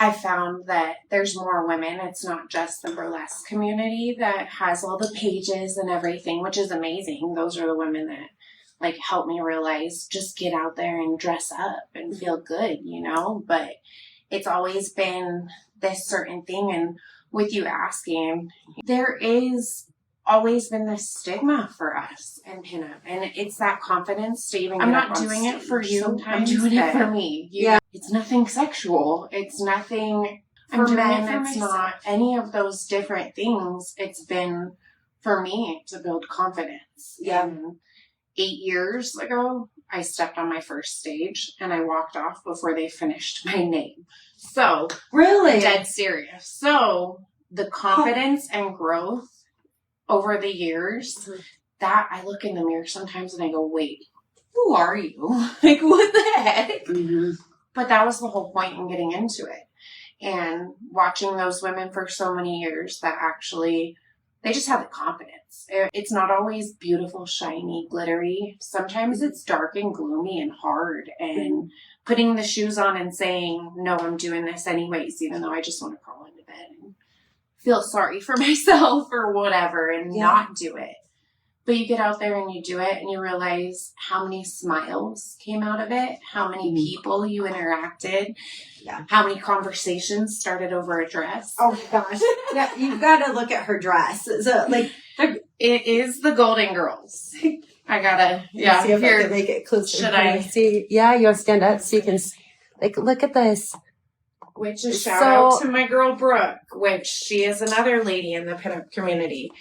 I found that there's more women. It's not just the burlesque community that has all the pages and everything, which is amazing. Those are the women that like help me realize just get out there and dress up and feel good, you know? But it's always been this certain thing. And with you asking, there is always been this stigma for us in pinup. And it's that confidence to even I'm not doing it for you. Sometimes I'm doing it for me. It's nothing sexual. It's nothing for men. It's not any of those different things. It's been for me to build confidence. Yeah. And 8 years ago, I stepped on my first stage and I walked off before they finished my name. So really, dead serious. So the confidence and growth over the years that I look in the mirror sometimes and I go, wait, who are you? Like, what the heck? Mm-hmm. But that was the whole point in getting into it. And watching those women for so many years that actually, they just have the confidence. It's not always beautiful, shiny, glittery. Sometimes it's dark and gloomy and hard. And putting the shoes on and saying, no, I'm doing this anyways, even though I just want to crawl into bed and feel sorry for myself or whatever and not do it. But you get out there and you do it and you realize how many smiles came out of it, how many people you interacted, how many conversations started over a dress. Oh my gosh. Yeah, you've got to look at her dress. So, like, it is the Golden Girls. I gotta, see if I can make it closer. Should I see? Yeah, you'll stand up so you can, like, look at this. Which is shout out to my girl Brooke, which she is another lady in the pinup community.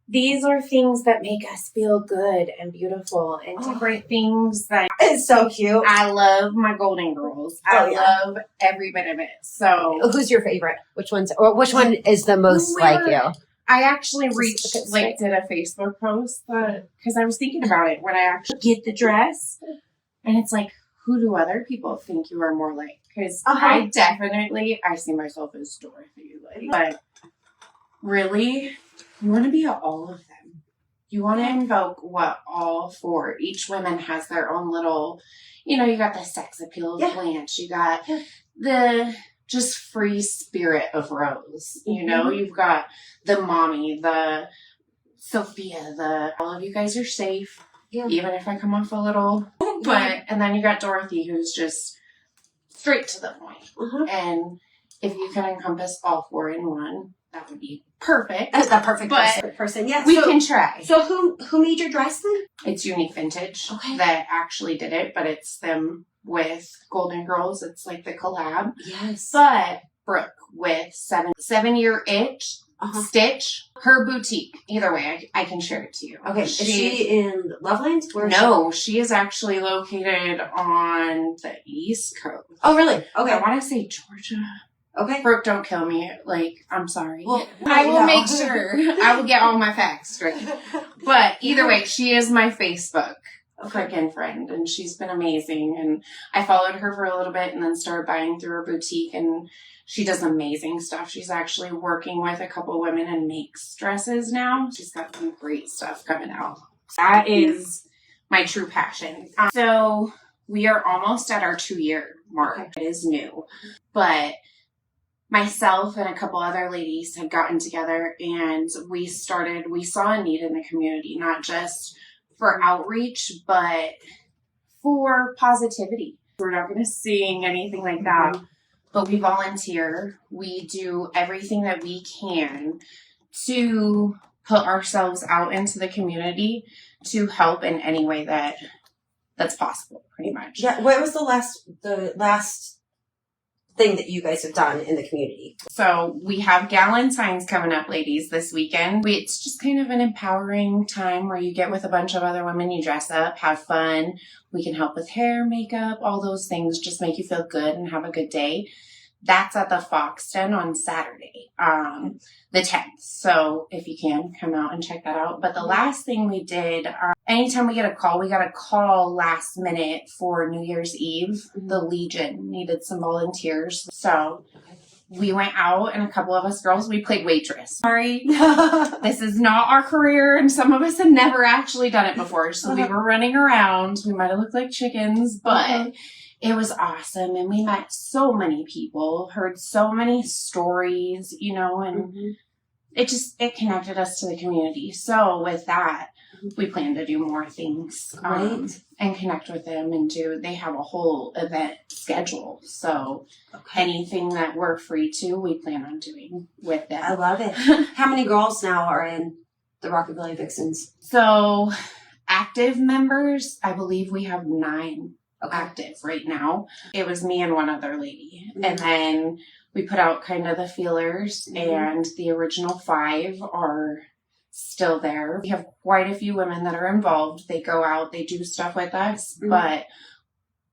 These are things that make us feel good and beautiful and different things that... It's so cute. I love my Golden Girls. I love every bit of it. So... Who's your favorite? Which one is the most like you? I actually did a Facebook post because I was thinking about it when I actually get the dress. And it's like, who do other people think you are more like? Because I see myself as Dorothy. But really... You want to be all of them. You want to invoke what all four. Each woman has their own little, you got the sex appeal of Blanche. You got the just free spirit of Rose. You've got the mommy, the Sophia, all of you guys are safe. Yeah. Even if I come off a little. And then you got Dorothy, who's just straight to the point. And if you can encompass all four in one, that would be perfect. That's the perfect person. Yeah, we can try. So who made your dress then? It's Unique Vintage that actually did it, but it's them with Golden Girls. It's like the collab. Yes. But Brooke with 7-year itch, Stitch, her boutique. Either way, I can share it to you. Okay. Is she in Loveland? She is actually located on the East Coast. Oh, really? Okay. I want to say Georgia. Okay. Brooke, don't kill me. I'm sorry. Well, I will make sure. I will get all my facts straight. But either way, she is my Facebook freaking friend, and she's been amazing. And I followed her for a little bit and then started buying through her boutique, and she does amazing stuff. She's actually working with a couple women and makes dresses now. She's got some great stuff coming out. That is my true passion. So we are almost at our 2-year mark. Okay. It is new. But myself and a couple other ladies had gotten together and we saw a need in the community, not just for outreach, but for positivity. We're not going to sing anything like that, but we volunteer. We do everything that we can to put ourselves out into the community to help in any way that's possible, pretty much. Yeah. What was the last thing that you guys have done in the community? So we have Galentine's coming up, ladies, this weekend. It's just kind of an empowering time where you get with a bunch of other women, you dress up, have fun. We can help with hair, makeup, all those things, just make you feel good and have a good day. That's at the Fox Den on Saturday, the 10th. So if you can, come out and check that out. But the last thing we did, anytime we got a call last minute for New Year's Eve. The Legion needed some volunteers. So we went out, and a couple of us girls, we played waitress. Sorry, this is not our career, and some of us had never actually done it before. So we were running around. We might have looked like chickens, but it was awesome. And we met so many people, heard so many stories, you know, and it connected us to the community. So with that, we plan to do more things and connect with them and they have a whole event schedule. So anything that we're free to, we plan on doing with them. I love it. How many girls now are in the Rockabilly Vixens? So active members, I believe we have 9 active right now. It was me and one other lady. And then we put out kind of the feelers and the original 5 are still there. We have quite a few women that are involved. They go out, they do stuff with us, but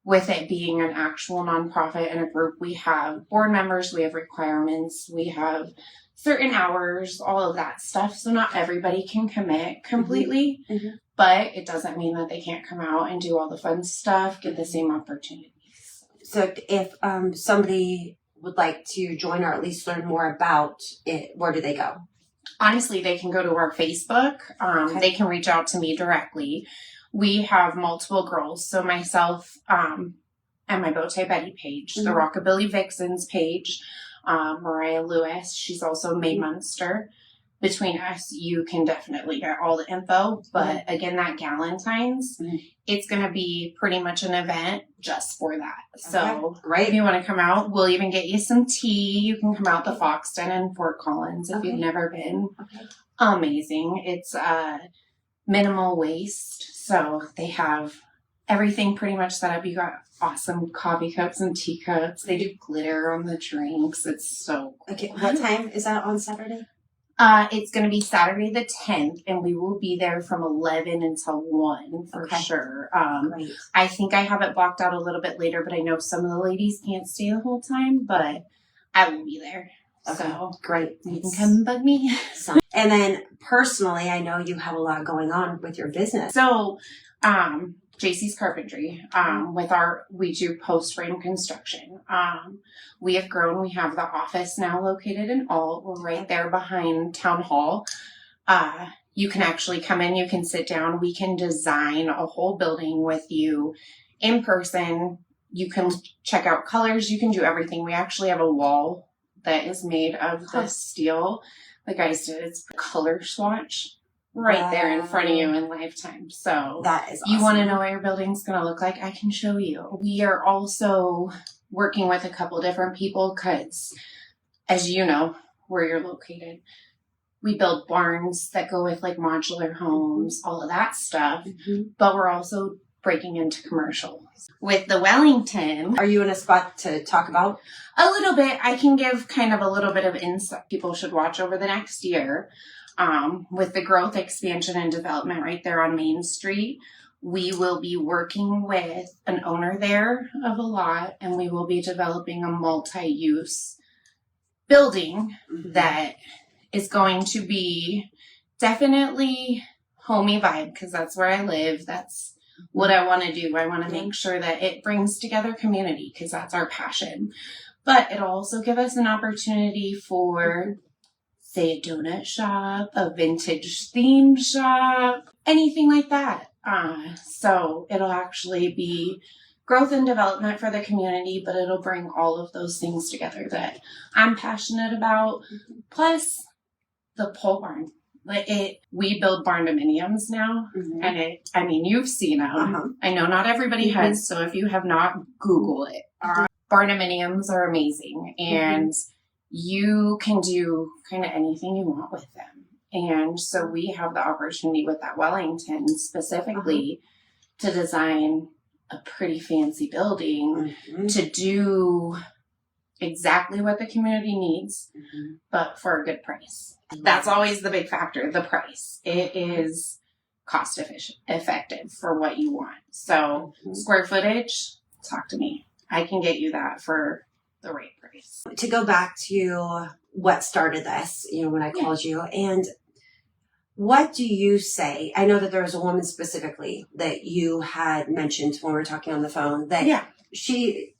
with it being an actual nonprofit and a group, we have board members, we have requirements, we have certain hours, all of that stuff. So not everybody can commit completely, but it doesn't mean that they can't come out and do all the fun stuff, get the same opportunities. So if somebody would like to join or at least learn more about it, where do they go? Honestly, they can go to our Facebook. They can reach out to me directly. We have multiple girls. So myself and my Bowtie Betty page, the Rockabilly Vixens page, Mariah Lewis, she's also May Munster. Between us, you can definitely get all the info. But again, that Galentine's, it's going to be pretty much an event just for that. So if you want to come out, we'll even get you some tea. You can come out to Foxton and Fort Collins if you've never been. Amazing. It's minimal waste. So they have everything pretty much set up. You got awesome coffee cups and teacups. They do glitter on the drinks. It's so cool. Okay, what time is that on Saturday? It's going to be Saturday the 10th, and we will be there from 11 until 1 for sure. I think I have it blocked out a little bit later, but I know some of the ladies can't stay the whole time, but I will be there. So great. You can come bug me. And then personally, I know you have a lot going on with your business. So, JC's Carpentry, we do post frame construction. We have grown. We have the office now located in Alt. We're right there behind Town Hall. You can actually come in, you can sit down. We can design a whole building with you in person. You can check out colors. You can do everything. We actually have a wall that is made of the steel. The guys did it's color swatch. Right there in front of you in Lifetime. So that is awesome. You want to know what your building's going to look like? I can show you. We are also working with a couple different people because, as you know, where you're located, we build barns that go with like modular homes, all of that stuff. But we're also breaking into commercial. With the Wellington. Are you in a spot to talk about? A little bit. I can give kind of a little bit of insight people should watch over the next year. With the growth, expansion, and development right there on Main Street, we will be working with an owner there of a lot, and we will be developing a multi-use building that is going to be definitely homey vibe, because that's where I live. That's what I want to do. I want to make sure that it brings together community, because that's our passion. But it'll also give us an opportunity for say a donut shop, a vintage theme shop, anything like that. So it'll actually be growth and development for the community, but it'll bring all of those things together that I'm passionate about. Plus the pole barn. We build barndominiums now, and you've seen them. I know not everybody has, so if you have not, Google it. Barndominiums are amazing, and you can do kind of anything you want with them. And so we have the opportunity with that Wellington specifically to design a pretty fancy building to do exactly what the community needs, but for a good price. That's always the big factor, the price. It is cost effective for what you want. So square footage, talk to me. I can get you that for the right price. To go back to what started this, when I called you, and what do you say? I know that there was a woman specifically that you had mentioned when we were talking on the phone that she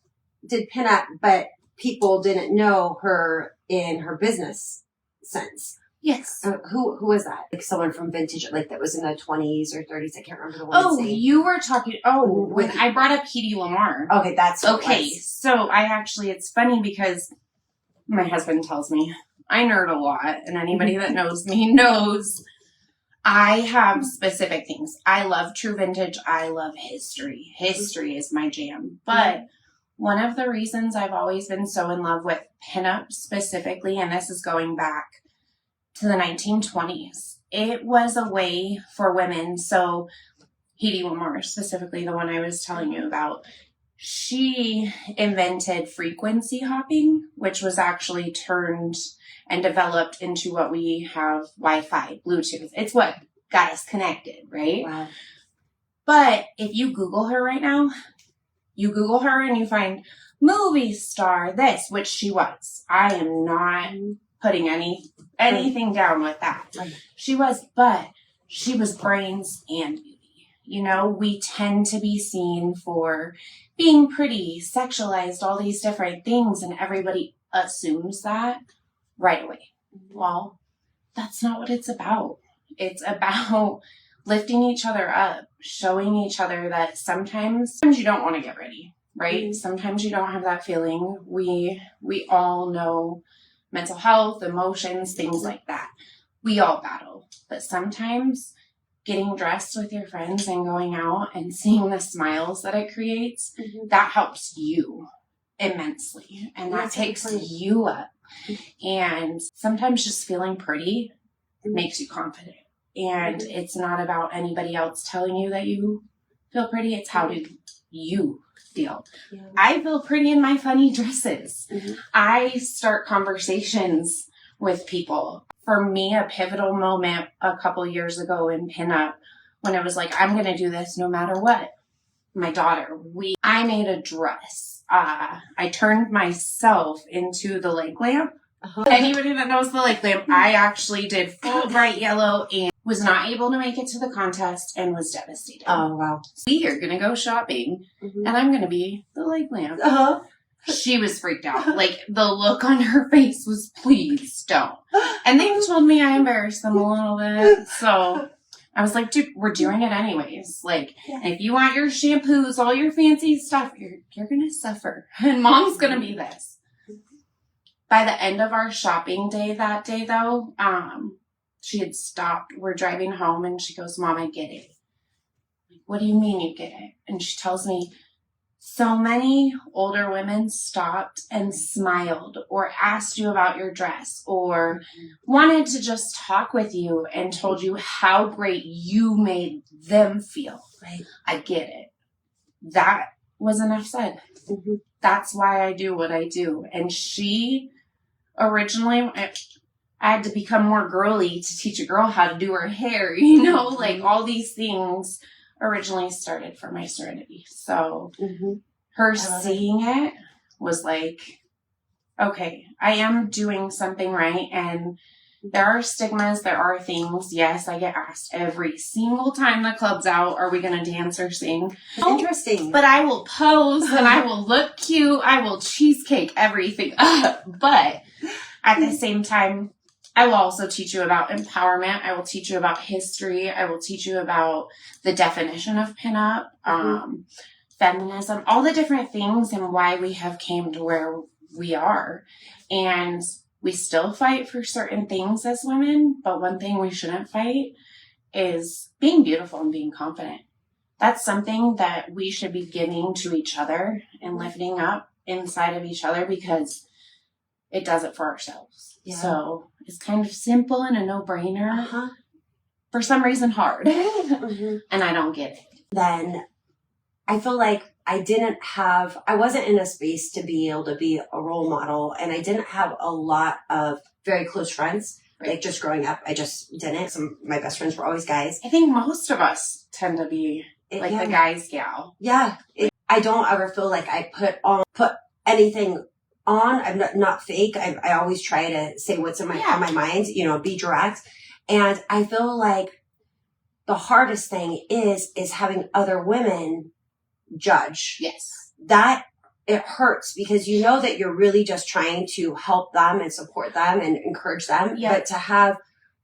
did pinup, but people didn't know her in her business sense. Yes. Who was that? Like someone from vintage, like that was in the 20s or 30s. I can't remember the woman's name. You were talking. When I brought up Hedy Lamarr. Okay, that's what okay. It was. So it's funny because my husband tells me I nerd a lot, and anybody that knows me knows I have specific things. I love true vintage. I love history. History is my jam. But one of the reasons I've always been so in love with pinup specifically, and this is going back to the 1920s, it was a way for women. So Hedy Lamarr, specifically the one I was telling you about, she invented frequency hopping, which was actually turned and developed into what we have Wi-Fi, Bluetooth. It's what got us connected, right? Wow. But if you Google her right now, you Google her and you find movie star this, which she was. I am not putting anything down with that. Right. She was, but she was brains and beauty. You know, we tend to be seen for being pretty, sexualized, all these different things, and everybody assumes that right away. Well, that's not what it's about. It's about lifting each other up, showing each other that sometimes you don't want to get ready, right? Mm-hmm. Sometimes you don't have that feeling. We all know mental health, emotions, things like that. We all battle. But sometimes getting dressed with your friends and going out and seeing the smiles that it creates, that helps you immensely. And that takes you up. And sometimes just feeling pretty makes you confident. And it's not about anybody else telling you that you feel pretty. It's how do you feel. Yeah. I feel pretty in my funny dresses. I start conversations with people. For me, a pivotal moment a couple years ago in pinup, when it was like, I'm going to do this no matter what. My daughter, I made a dress. I turned myself into the leg lamp. Anybody that knows the leg lamp, I actually did full bright yellow and was not able to make it to the contest and was devastated. Oh, wow. We are going to go shopping and I'm going to be the leg lamp. She was freaked out. Like, the look on her face was, please don't. And they told me I embarrassed them a little bit. So I was like, dude, we're doing it anyways. Like, if you want your shampoos, all your fancy stuff, you're going to suffer. And mom's going to be this. By the end of our shopping day that day, though, she had stopped. We're driving home, and she goes, Mom, I get it. Like, what do you mean you get it? And she tells me, so many older women stopped and smiled or asked you about your dress or wanted to just talk with you and told you how great you made them feel. Right. I get it. That was enough said. That's why I do what I do. And she originally, I had to become more girly to teach a girl how to do her hair, you know, like all these things originally started for my Serenity. So her seeing it was like, okay, I am doing something right. And there are stigmas, there are things. Yes, I get asked every single time the club's out, are we going to dance or sing? Interesting. But I will pose and I will look cute. I will cheesecake everything up. But at the same time, I will also teach you about empowerment. I will teach you about history. I will teach you about the definition of pinup, feminism, all the different things and why we have came to where we are. And we still fight for certain things as women, but one thing we shouldn't fight is being beautiful and being confident. That's something that we should be giving to each other and lifting up inside of each other because it does it for ourselves. Yeah. So it's kind of simple and a no-brainer. For some reason hard. And I don't get it. Then I feel like I wasn't in a space to be able to be a role model, and I didn't have a lot of very close friends. Right. Like just growing up, I just didn't. Some of my best friends were always guys. I think most of us tend to be the guy's gal. Yeah. I don't ever feel like I put anything on. I'm not fake. I always try to say what's on my mind, be direct. And I feel like the hardest thing is having other women judge. Yes. That it hurts because you know that you're really just trying to help them and support them and encourage them. Yeah. But to have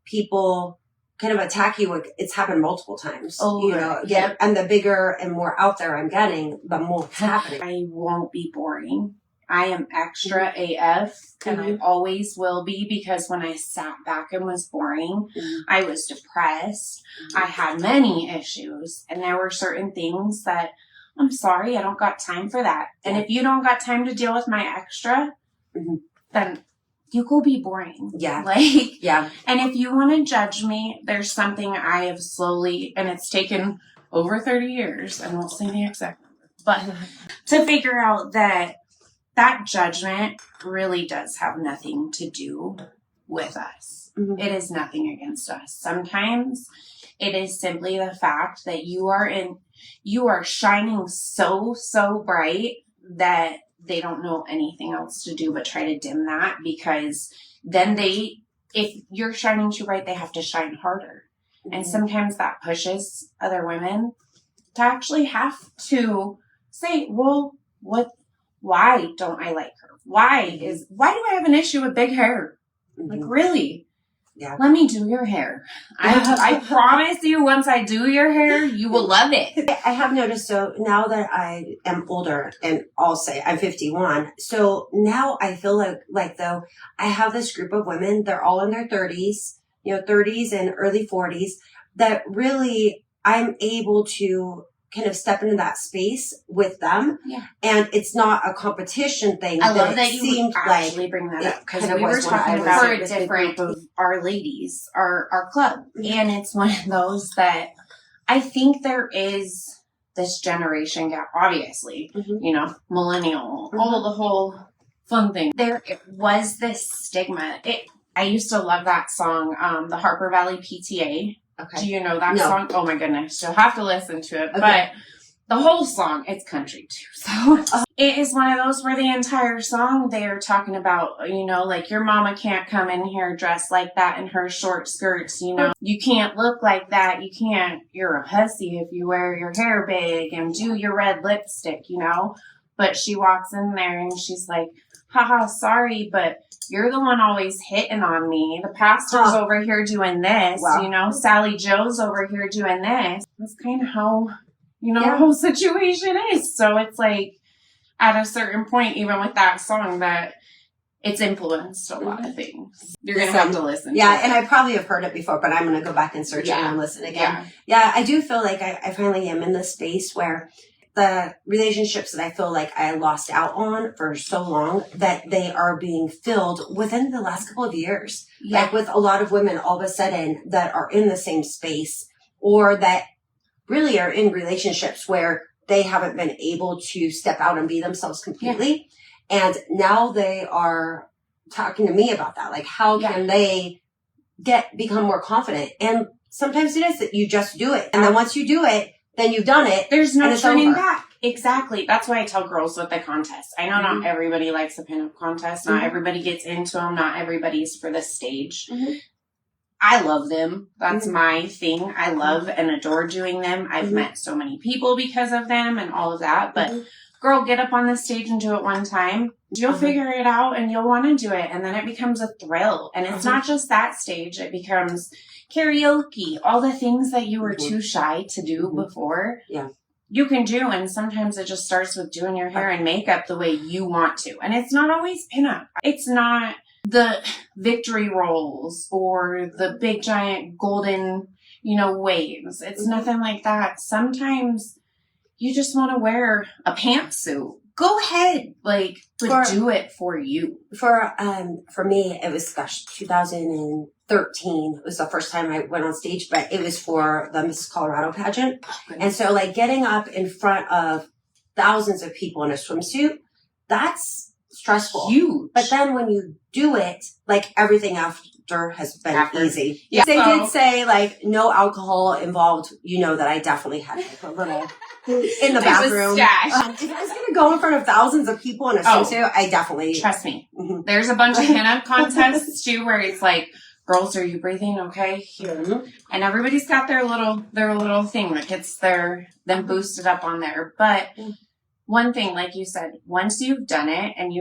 people kind of attack you, it's happened multiple times. Oh, you know, yep. And the bigger and more out there I'm getting, the more it's happening. I won't be boring. I am extra AF, and I always will be, because when I sat back and was boring, I was depressed. I had many issues, and there were certain things that, I'm sorry, I don't got time for that. And if you don't got time to deal with my extra, then you go be boring. Yeah. And if you want to judge me, there's something I have slowly, and it's taken over 30 years, I won't say the exact number, but to figure out that judgment really does have nothing to do with us. It is nothing against us. Sometimes it is simply the fact that you are shining so bright that they don't know anything else to do but try to dim that, because then if you're shining too bright, they have to shine harder. And sometimes that pushes other women to actually have to say, well, why don't I like her? Why do I have an issue with big hair? Like, really? Yeah. Let me do your hair. I promise you, once I do your hair, you will love it. I have noticed, so now that I am older, and I'll say I'm 51, so now I feel like though I have this group of women, they're all in their 30s, 30s and early 40s, that really I'm able to kind of step into that space with them. Yeah. And it's not a competition thing. I love that you actually bring that up, because we were talking about a different of our ladies, our club. And it's one of those that I think there is this generation gap, obviously, millennial, all the whole fun thing. There was this stigma. I used to love that song, the Harper Valley PTA. Okay. Do you know that song? Oh my goodness. You'll have to listen to it. Okay. But the whole song, it's country too. So it is one of those where the entire song they are talking about, like your mama can't come in here dressed like that in her short skirts, you can't look like that. You're a pussy if you wear your hair big and do your red lipstick, But she walks in there and she's like, haha, sorry, but you're the one always hitting on me. The pastor's over here doing this, Sally Joe's over here doing this. That's kind of how, the whole situation is. So it's like, at a certain point, even with that song, that it's influenced a lot of things. You're going to have to listen to it. And I probably have heard it before, but I'm going to go back and search it and listen again. Yeah, I do feel like I finally am in this space where the relationships that I feel like I lost out on for so long, that they are being filled within the last couple of years. Yeah. Like with a lot of women all of a sudden that are in the same space, or that really are in relationships where they haven't been able to step out and be themselves completely. Yeah. And now they are talking to me about that. Like, how can they become more confident? And sometimes it is that you just do it. And then once you do it, then you've done it. There's no turning back. Exactly. That's why I tell girls with the contest. I know not everybody likes a pinup contest. Not everybody gets into them. Not everybody's for the stage. I love them. That's my thing. I love and adore doing them. I've met so many people because of them and all of that. But girl, get up on the stage and do it one time. You'll figure it out and you'll want to do it. And then it becomes a thrill. And it's not just that stage. It becomes karaoke, all the things that you were too shy to do before. Yeah. You can do, and sometimes it just starts with doing your hair and makeup the way you want to. And it's not always pinup. It's not the victory rolls or the big giant golden, waves. It's nothing like that. Sometimes you just want to wear a pantsuit. Go ahead, but do it for you. For me, it was 2013. It was the first time I went on stage, but it was for the Miss Colorado pageant. And so getting up in front of thousands of people in a swimsuit, that's stressful. Huge. But then when you do it, everything after has been easy. Yeah. They did say no alcohol involved. That I definitely had a little in the bathroom. If I was going to go in front of thousands of people in a swimsuit, I definitally... Trust me. There's a bunch of pinup contests too where it's like, girls, are you breathing okay? Here. And everybody's got their little thing that gets them boosted up on there. But one thing, like you said, once you've done it and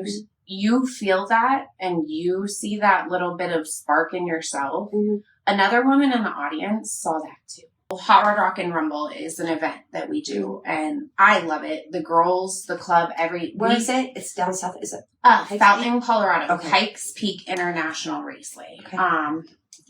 you feel that and you see that little bit of spark in yourself, another woman in the audience saw that too. Hot Rod Rock and Rumble is an event that we do, and I love it. The girls, the club, Where is it? It's down south. Is it? Fountain, Colorado. Okay. Pikes Peak International Raceway. Okay.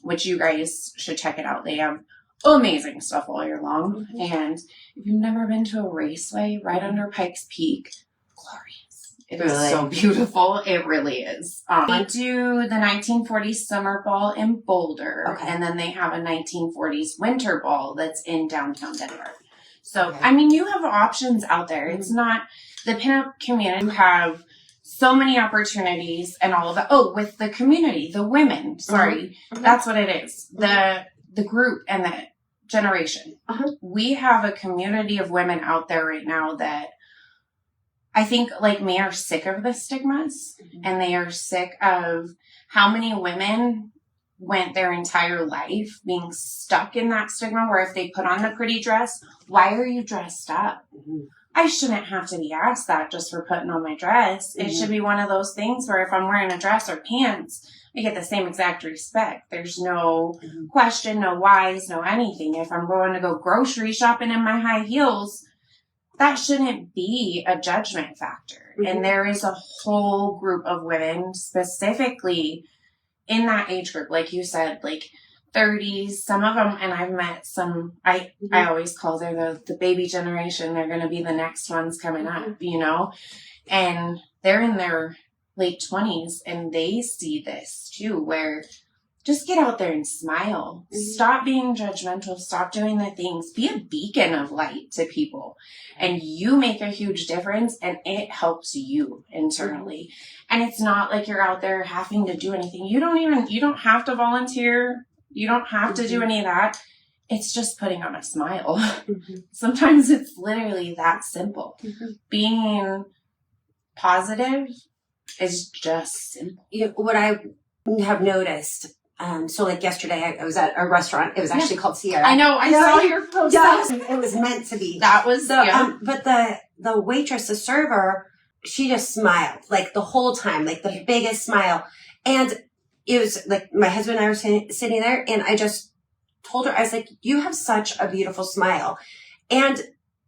Which you guys should check it out. They have amazing stuff all year long. And if you've never been to a raceway right under Pikes Peak, glorious. It is so beautiful. It really is. They do the 1940s summer ball in Boulder, and then they have a 1940s winter ball that's in downtown Denver. So, I mean, you have options out there. It's not the pinup community. You have so many opportunities and all of that. Oh, with the community, the women. Sorry, that's what it is. The group and the generation. We have a community of women out there right now that I think, like me, are sick of the stigmas, and they are sick of how many women went their entire life being stuck in that stigma where if they put on the pretty dress, why are you dressed up? I shouldn't have to be asked that just for putting on my dress. It should be one of those things where if I'm wearing a dress or pants, I get the same exact respect. There's no question, no whys, no anything. If I'm going to go grocery shopping in my high heels, that shouldn't be a judgment factor. And there is a whole group of women specifically in that age group, like you said, like 30s, some of them, and I've met some, I always call they're the baby generation. They're going to be the next ones coming up, you know, and they're in their late 20s and they see this too, where just get out there and smile. Stop being judgmental. Stop doing the things. Be a beacon of light to people. And you make a huge difference, and it helps you internally. And it's not like you're out there having to do anything. You don't have to volunteer. You don't have to do any of that. It's just putting on a smile. Sometimes it's literally that simple. Being positive is just simple. What I have noticed, so like yesterday I was at a restaurant. It was actually called Sierra. I know. I saw your post. It was meant to be. That was so. But the waitress, the server, she just smiled like the whole time, like the biggest smile. And it was like my husband and I were sitting there, and I just told her, I was like, "You have such a beautiful smile," and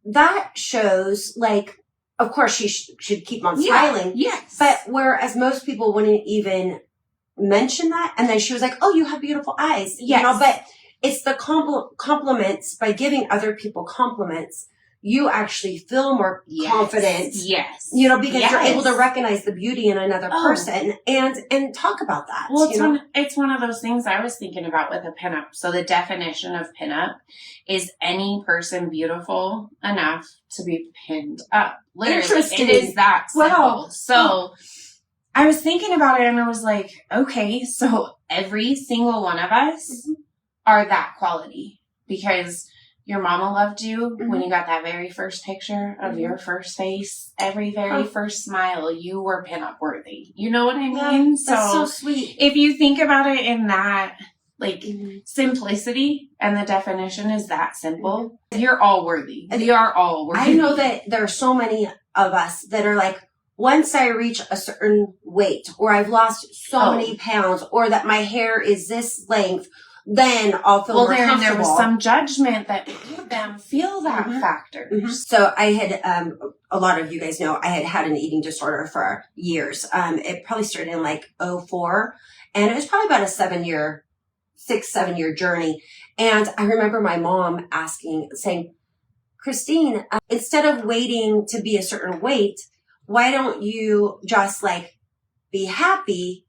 that shows like. Of course, she should keep on smiling. Yes. But whereas most people wouldn't even mention that, and then she was like, "Oh, you have beautiful eyes." Yes. You know, but it's the compliments. By giving other people compliments, you actually feel more confident. Yes. You know, because you're able to recognize the beauty in another person and talk about that. Well, it's one of those things I was thinking about with a pinup. So the definition of pinup is any person beautiful enough to be pinned up. Literally, Interesting. It is that simple. Wow. So I was thinking about it, and I was like, okay, so every single one of us are that quality, because your mama loved you when you got that very first picture of your first face. Every very first smile, you were pinup worthy. You know what I mean? That's so sweet. If you think about it in that like simplicity, and the definition is that simple, you're all worthy. We are all worthy. I know that there are so many of us that are like, once I reach a certain weight, or I've lost so many pounds, or that my hair is this length, then I'll feel more comfortable. There was some judgment that made them feel that factor. So I had, a lot of you guys know, I had an eating disorder for years. It probably started in like 2004, and it was probably about a 6-7 year journey. And I remember my mom saying, "Christine, instead of waiting to be a certain weight, why don't you just like be happy?"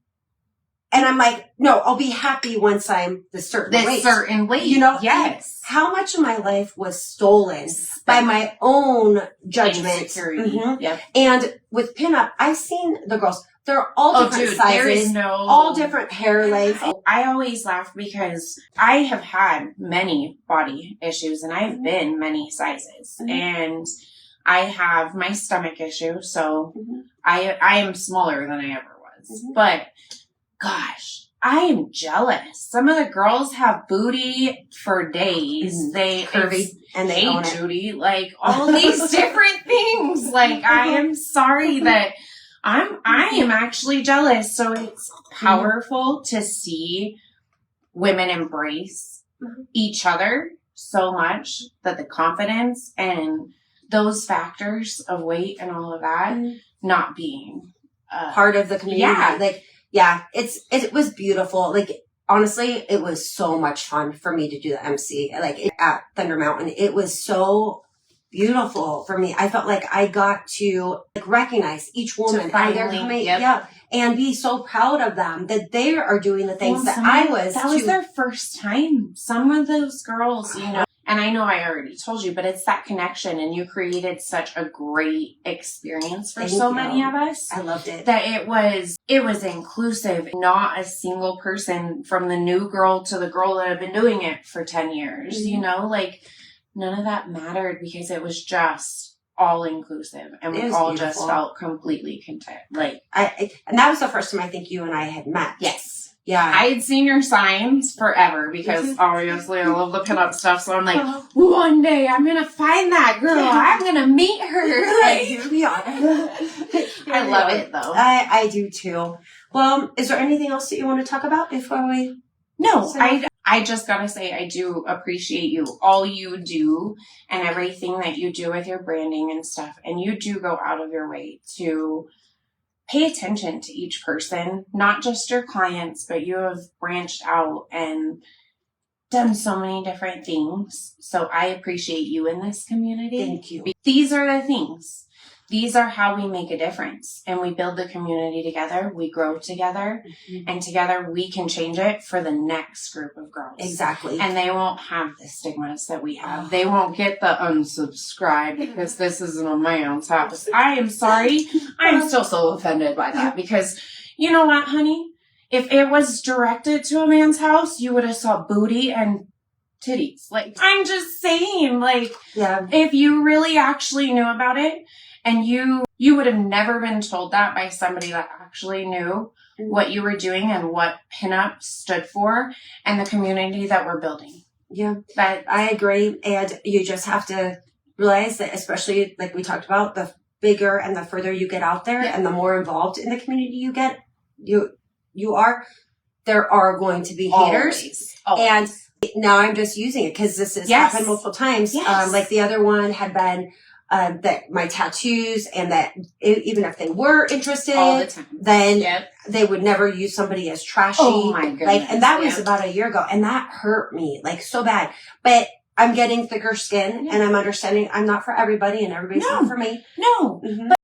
And I'm like, "No, I'll be happy once I'm this certain weight. You know, yes. How much of my life was stolen by my own judgment. Yep. And with pinup, I've seen the girls. They're all different sizes, all different hair lengths. I always laugh because I have had many body issues, and I've been many sizes, and I have my stomach issue. So I am smaller than I ever was, but gosh, I am jealous. Some of the girls have booty for days. They curvy and they own it. Judy, like all these different things. Like I am sorry that I am actually jealous. So it's powerful to see women embrace each other so much that the confidence and those factors of weight and all of that not being part of the community. Yeah. Like, it was beautiful. Like, honestly, it was so much fun for me to do the MC, like at Thunder Mountain. It was so beautiful for me. I felt like I got to recognize each woman by their coming, and be so proud of them that they are doing the things that was their first time. Some of those girls, and I know I already told you, but it's that connection, and you created such a great experience for many of us. I loved it. That it was inclusive. Not a single person from the new girl to the girl that had been doing it for 10 years, like none of that mattered because it was just all inclusive, and we all just felt completely content. Like and that was the first time I think you and I had met. Yes. Yeah. I had seen your signs forever because obviously I love the pinup stuff. So I'm like, one day I'm going to find that girl. I'm going to meet her. Here we are. I love it though. I do too. Well, is there anything else that you want to talk about before we? No, I just got to say, I do appreciate you, all you do and everything that you do with your branding and stuff. And you do go out of your way to pay attention to each person, not just your clients, but you have branched out and done so many different things. So I appreciate you in this community. Thank you. These are the things. These are how we make a difference, and we build the community together. We grow together, and together we can change it for the next group of girls. Exactly. And they won't have the stigmas that we have. They won't get the unsubscribe because this isn't a man's house. I am sorry. I'm still so offended by that because you know what, honey? If it was directed to a man's house, you would have saw booty and titties. Like, I'm just saying, like, if you really actually knew about it, and you would have never been told that by somebody that actually knew what you were doing and what pinup stood for and the community that we're building. Yeah, I agree. And you just have to realize that, especially like we talked about, the bigger and the further you get out there and the more involved in the community you get, you are, there are going to be haters. Always. And now I'm just using it because this has happened multiple times. Yes. Like the other one had been that my tattoos, and that even if they were interested, all the time, then they would never use somebody as trashy. Oh my goodness. Like, and that was about a year ago, and that hurt me like so bad. But I'm getting thicker skin, and I'm understanding I'm not for everybody, and everybody's not for me. No, but